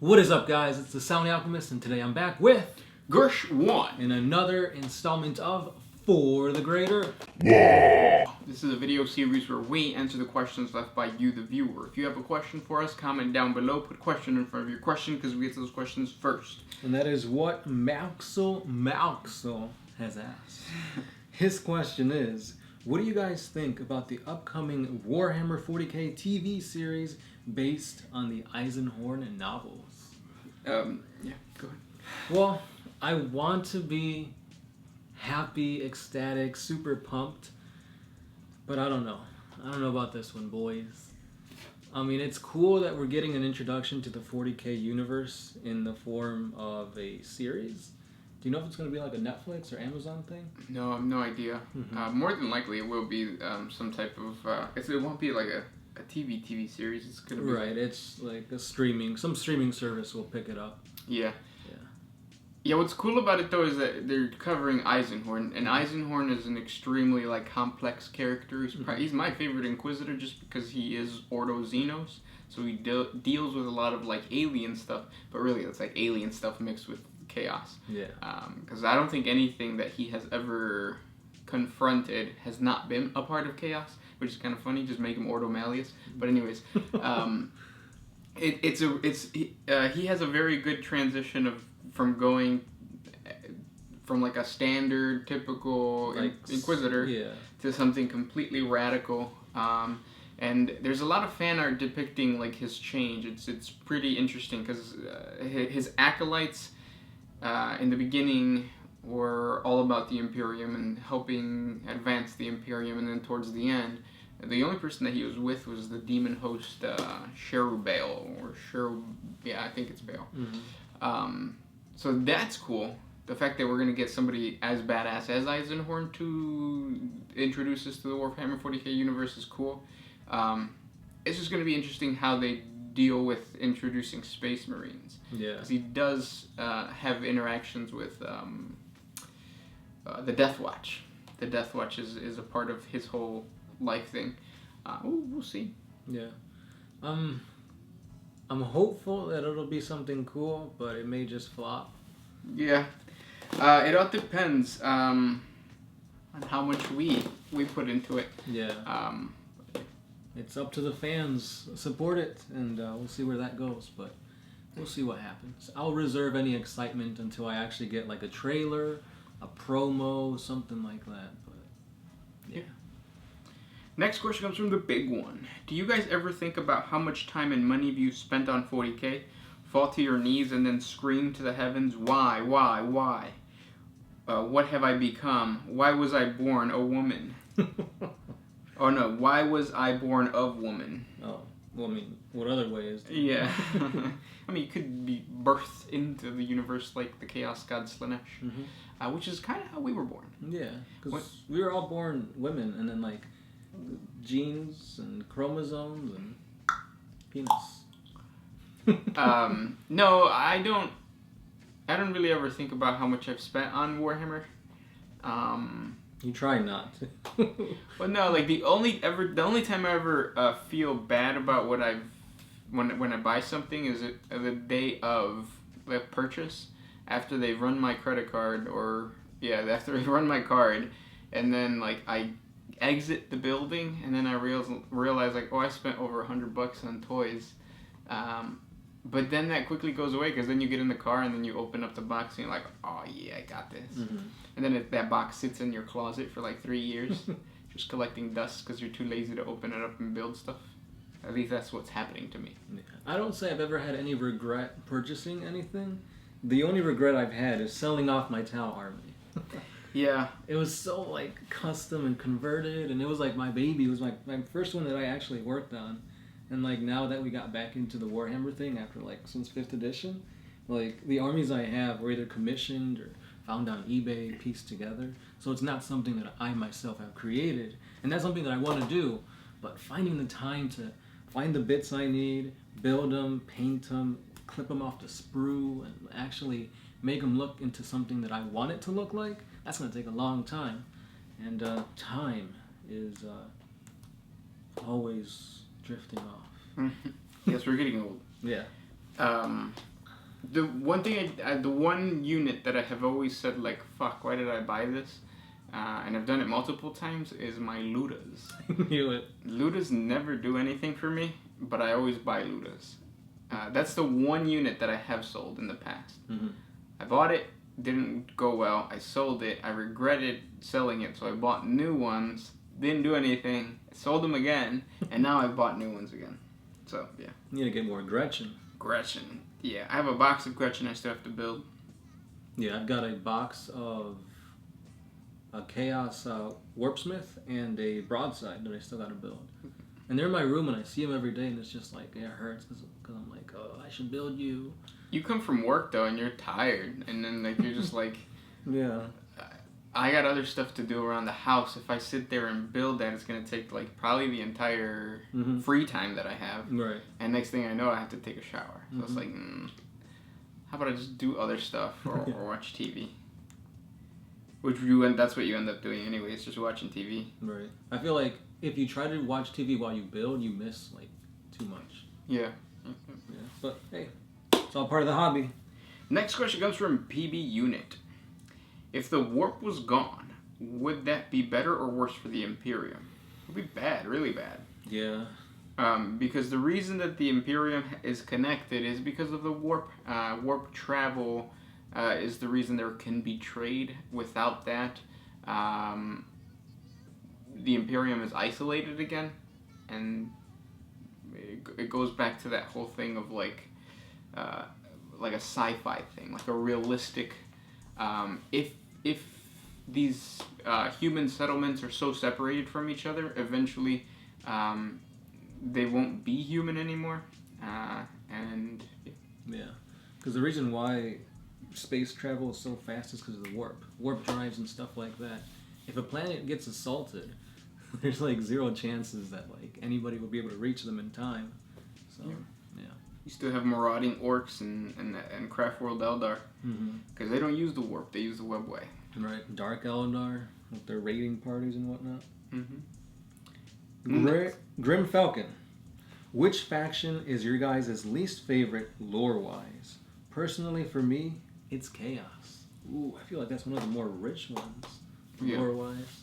What is up, guys? It's the Sound Alchemist, and today I'm back with Gersh 1 in another installment of For the Greater. This is a video series where we answer the questions left by you, the viewer. If you have a question for us, comment down below. Put question in front of your question because we get to those questions first. And that is what Malxel has asked. His question is, what do you guys think about the upcoming Warhammer 40K TV series based on the Eisenhorn novels? Yeah, go ahead. Well, I want to be happy, ecstatic, super pumped, but I don't know. I don't know about this one, boys. I mean, it's cool that we're getting an introduction to the 40K universe in the form of a series. Do you know if it's going to be like a Netflix or Amazon thing? No, I have no idea. Mm-hmm. More than likely, it will be some type of. It won't be like a TV series. It's gonna be right. It's like some streaming service will pick it up. Yeah. Yeah, what's cool about it though is that they're covering Eisenhorn, and Eisenhorn is an extremely complex character. He's my favorite Inquisitor just because he is Ordo Xenos, so he deals with a lot of alien stuff, but really it's like alien stuff mixed with chaos. Yeah. Because I don't think anything that he has ever confronted has not been a part of chaos, which is kind of funny. Just make him Ordo Malleus. But anyways, he has a very good transition from going from a standard, typical Inquisitor to something completely radical. And there's a lot of fan art depicting his change. It's pretty interesting because his acolytes in the beginning were all about the Imperium and helping advance the Imperium, and then towards the end, the only person that he was with was the demon host Cherubale, I think it's Bale. Mm-hmm. So that's cool. The fact that we're going to get somebody as badass as Eisenhorn to introduce us to the Warhammer 40K universe is cool. It's just going to be interesting how they deal with introducing Space Marines. Yeah. Because he does have interactions with the Death Watch. The Death Watch is a part of his whole life thing. We'll see. Yeah. I'm hopeful that it'll be something cool, but it may just flop. Yeah. It all depends on how much we put into it. Yeah. It's up to the fans. Support it, and we'll see where that goes, but we'll see what happens. I'll reserve any excitement until I actually get a trailer, a promo, something like that, but yeah. Next question comes from the big one. Do you guys ever think about how much time and money have you spent on 40K? Fall to your knees and then scream to the heavens, why? What have I become? Why was I born a woman? Oh no, why was I born of woman? Oh, well, I mean, what other way is there? Yeah. I mean, you could be birthed into the universe like the Chaos God Slanesh, which is kind of how we were born. Yeah, because we were all born women, and then genes and chromosomes and penis. No, I don't really ever think about how much I've spent on Warhammer. You try not to. Well, no, the only time I ever feel bad about what when I buy something is the day of the purchase, after they run my credit card, after they run my card, and then I exit the building, and then I realize I spent over $100 on toys. But then that quickly goes away because then you get in the car and then you open up the box and you're like, oh yeah, I got this. Mm-hmm. And then that box sits in your closet for 3 years, just collecting dust because you're too lazy to open it up and build stuff. At least that's what's happening to me. Yeah. I don't say I've ever had any regret purchasing anything. The only regret I've had is selling off my Tau army. Yeah. It was so custom and converted, and it was my baby. It was my first one that I actually worked on. And now that we got back into the Warhammer thing after since 5th edition, the armies I have were either commissioned or found on eBay, pieced together. So it's not something that I myself have created, and that's something that I want to do. But finding the time to find the bits I need, build them, paint them, clip them off the sprue, and actually make them look into something that I want it to look like, that's going to take a long time. And time is always drifting off. Yes, we're getting old. Yeah. The one thing, the one unit that I have always said, like, fuck, why did I buy this? And I've done it multiple times, is my Ludas. Knew it. Ludas never do anything for me, but I always buy Ludas. That's the one unit that I have sold in the past. Mm-hmm. I bought it, didn't go well, I sold it, I regretted selling it, so I bought new ones, didn't do anything, I sold them again, and now I've bought new ones again. So, yeah. You need to get more Gretchen. Gretchen. Yeah, I have a box of Gretchen I still have to build. Yeah, I've got a box of a Chaos Warpsmith and a Broadside that I still got to build. And they're in my room and I see them every day and it's just like, it hurts because I'm like, oh, I should build you. You come from work though and you're tired and then like you're just like, yeah, I got other stuff to do around the house. If I sit there and build that, it's going to take like probably the entire free time that I have. Right. And next thing I know, I have to take a shower. So it's like, how about I just do other stuff or watch TV? That's what you end up doing anyways, just watching TV. Right. I feel like if you try to watch TV while you build, you miss like too much. Yeah. Yeah. But hey, it's all part of the hobby. Next question comes from PB Unit. If the warp was gone, would that be better or worse for the Imperium? It would be bad, really bad. Yeah. Because the reason that the Imperium is connected is because of the warp. Warp travel is the reason there can be trade. Without that, the Imperium is isolated again, and it goes back to that whole thing of like a sci-fi thing, like a realistic. If these human settlements are so separated from each other, eventually they won't be human anymore. And yeah, because the reason why space travel is so fast is because of the warp drives and stuff like that. If a planet gets assaulted, there's like zero chances that like anybody will be able to reach them in time. So yeah. You still have marauding orcs and Craftworld Eldar. Because they don't use the warp, they use the webway. Right. Dark Eldar with their raiding parties and whatnot. Grim Falcon. Which faction is your guys' least favorite lore-wise? Personally, for me, it's Chaos. Ooh, I feel like that's one of the more rich ones, lore-wise.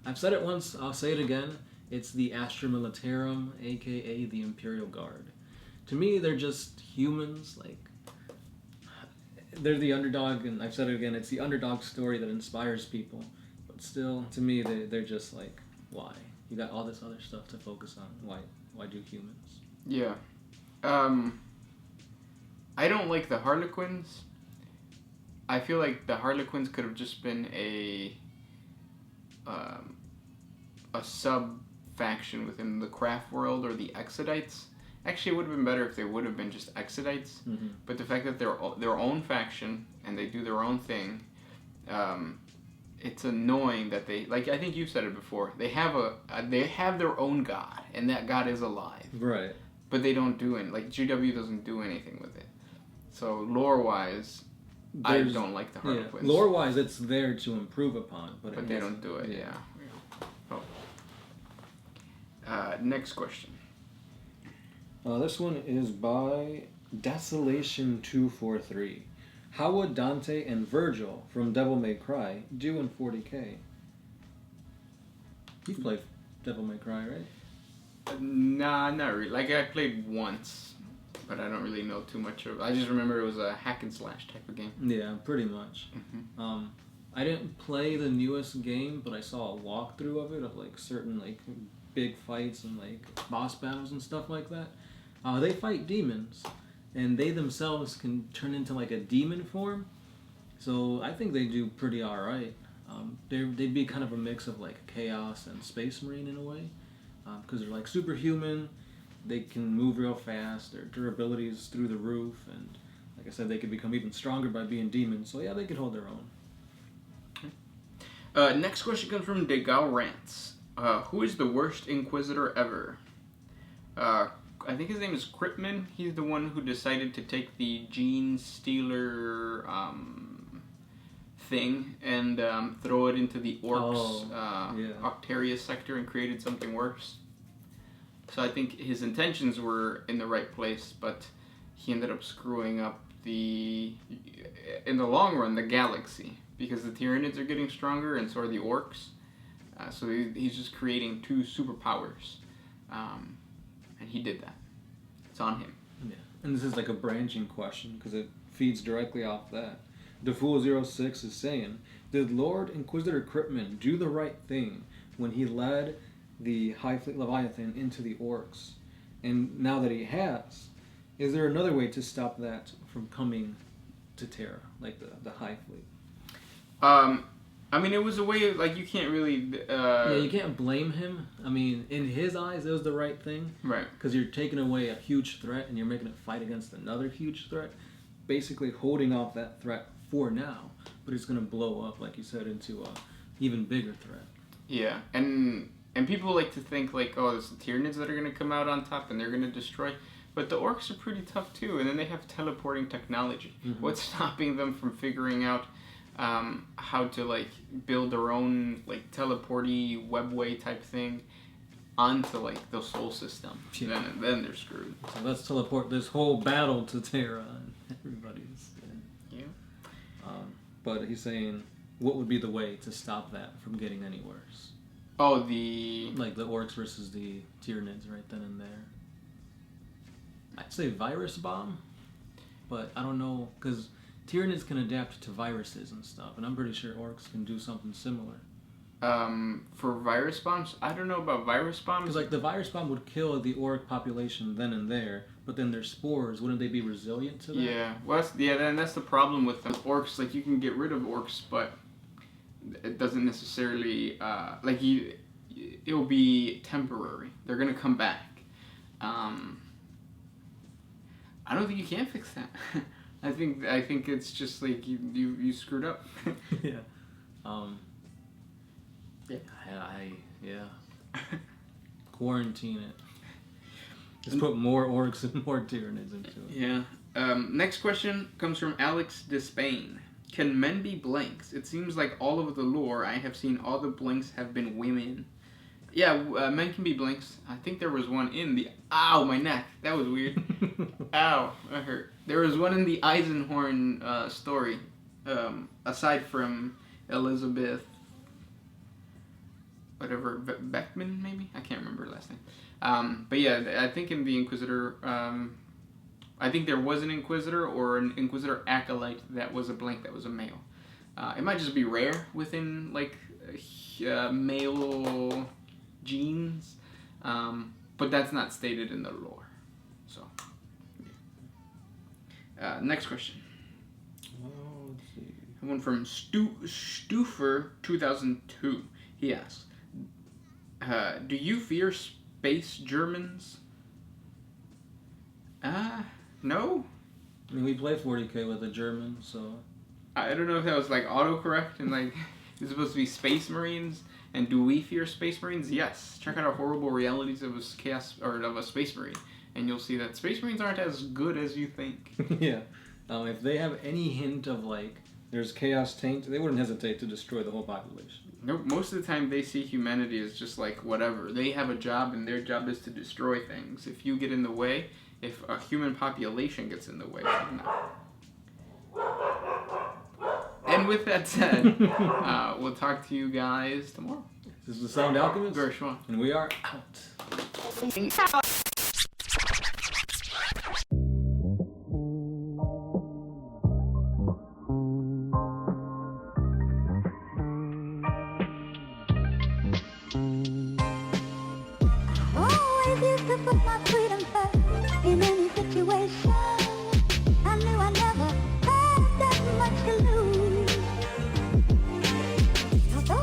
I've said it once, I'll say it again. It's the Astra Militarum, a.k.a. the Imperial Guard. To me, they're just humans, like, they're the underdog, and I've said it again, it's the underdog story that inspires people. But still, to me, they're just like, why? You got all this other stuff to focus on. Why do humans? Yeah. I don't like the Harlequins. I feel like the Harlequins could have just been a sub-faction within the craft world or the Exodites. Actually, it would have been better if they would have been just Exodites. But the fact that they're their own faction and they do their own thing, it's annoying that they, like I think you said it before, they have their own god and that god is alive. Right. But they don't do it. Like GW doesn't do anything with it. So lore-wise, I don't like the Harlequins. Yeah. Lore-wise, it's there to improve upon, but they don't do it. Yeah. Oh. Next question. This one is by Desolation243. How would Dante and Virgil from Devil May Cry do in 40K? You played Devil May Cry, right? Nah, not really. Like, I played once, but I don't really know too much of it. I just remember it was a hack and slash type of game. Yeah, pretty much. I didn't play the newest game, but I saw a walkthrough of it, of like certain like big fights and like boss battles and stuff like that. They fight demons, and they themselves can turn into like a demon form. So I think they do pretty alright. They'd be kind of a mix of like Chaos and Space Marine in a way, because they're like superhuman. They can move real fast. Their durability is through the roof, and like I said, they could become even stronger by being demons. So yeah, they could hold their own. Next question comes from Degal Rants. Who is the worst Inquisitor ever? I think his name is Kripman. He's the one who decided to take the Gene Stealer thing and throw it into the Orcs Octarius sector and created something worse. So I think his intentions were in the right place, but he ended up screwing up in the long run, the galaxy, because the Tyranids are getting stronger and so are the orcs. So he's just creating two superpowers, and he did that. It's on him. Yeah, and this is like a branching question because it feeds directly off that. DeFool06 is saying, did Lord Inquisitor Kryptman do the right thing when he led the High Fleet Leviathan into the orcs? And now that he has, is there another way to stop that from coming to Terra, like the High Fleet? I mean, it was a way, like, you can't really... Yeah, you can't blame him. I mean, in his eyes, it was the right thing. Right. Because you're taking away a huge threat and you're making it fight against another huge threat. Basically holding off that threat for now. But it's going to blow up, like you said, into a even bigger threat. Yeah, and people like to think, like, oh, it's the Tyranids that are going to come out on top and they're going to destroy... But the orcs are pretty tough, too. And then they have teleporting technology. Mm-hmm. What's stopping them from figuring out... how to like build their own like teleporty webway type thing onto like the soul system. Yeah. Then they're screwed. So let's teleport this whole battle to Terra and everybody's dead. Yeah. But he's saying, what would be the way to stop that from getting any worse? Oh, like the orcs versus the Tyranids right then and there. I'd say virus bomb, but I don't know because Tyranids can adapt to viruses and stuff, and I'm pretty sure orcs can do something similar. For virus bombs? I don't know about virus bombs. Because, like, the virus bomb would kill the orc population then and there, but then their spores, wouldn't they be resilient to that? Yeah, well, that's the problem with them. Orcs, like, you can get rid of orcs, but it doesn't necessarily, it'll be temporary. They're gonna come back. I don't think you can fix that. I think it's just like you screwed up. Yeah. Yeah. Quarantine it. Just put more orcs and more Tyranids into it. Yeah. Next question comes from Alex Despain. Can men be blanks? It seems like all of the lore I have seen, all the blanks have been women. Yeah, men can be blanks. I think there was one in the... Ow, my neck. That was weird. Ow, that hurt. There was one in the Eisenhorn story, aside from Elizabeth... whatever, Beckman, maybe? I can't remember her last name. But yeah, I think in the Inquisitor... I think there was an Inquisitor or an Inquisitor acolyte that was a blank that was a male. It might just be rare within, like, male... genes, but that's not stated in the lore. So, yeah. Next question. Well, let's see. One from Stufer 2002. He asks, "Do you fear space Germans?" No. I mean, we play 40K with a German, so I don't know if that was like autocorrect and like it's supposed to be Space Marines. And do we fear Space Marines? Yes. Check out our horrible realities of a Space Marine, and you'll see that Space Marines aren't as good as you think. Yeah. If they have any hint of like there's chaos taint, they wouldn't hesitate to destroy the whole population. Nope. Most of the time, they see humanity as just like whatever. They have a job, and their job is to destroy things. If you get in the way, if a human population gets in the way, no. And with that said, we'll talk to you guys tomorrow. This is the Sound Alchemist. Gershwin. And we are out. Always used to put my freedom first in any situation.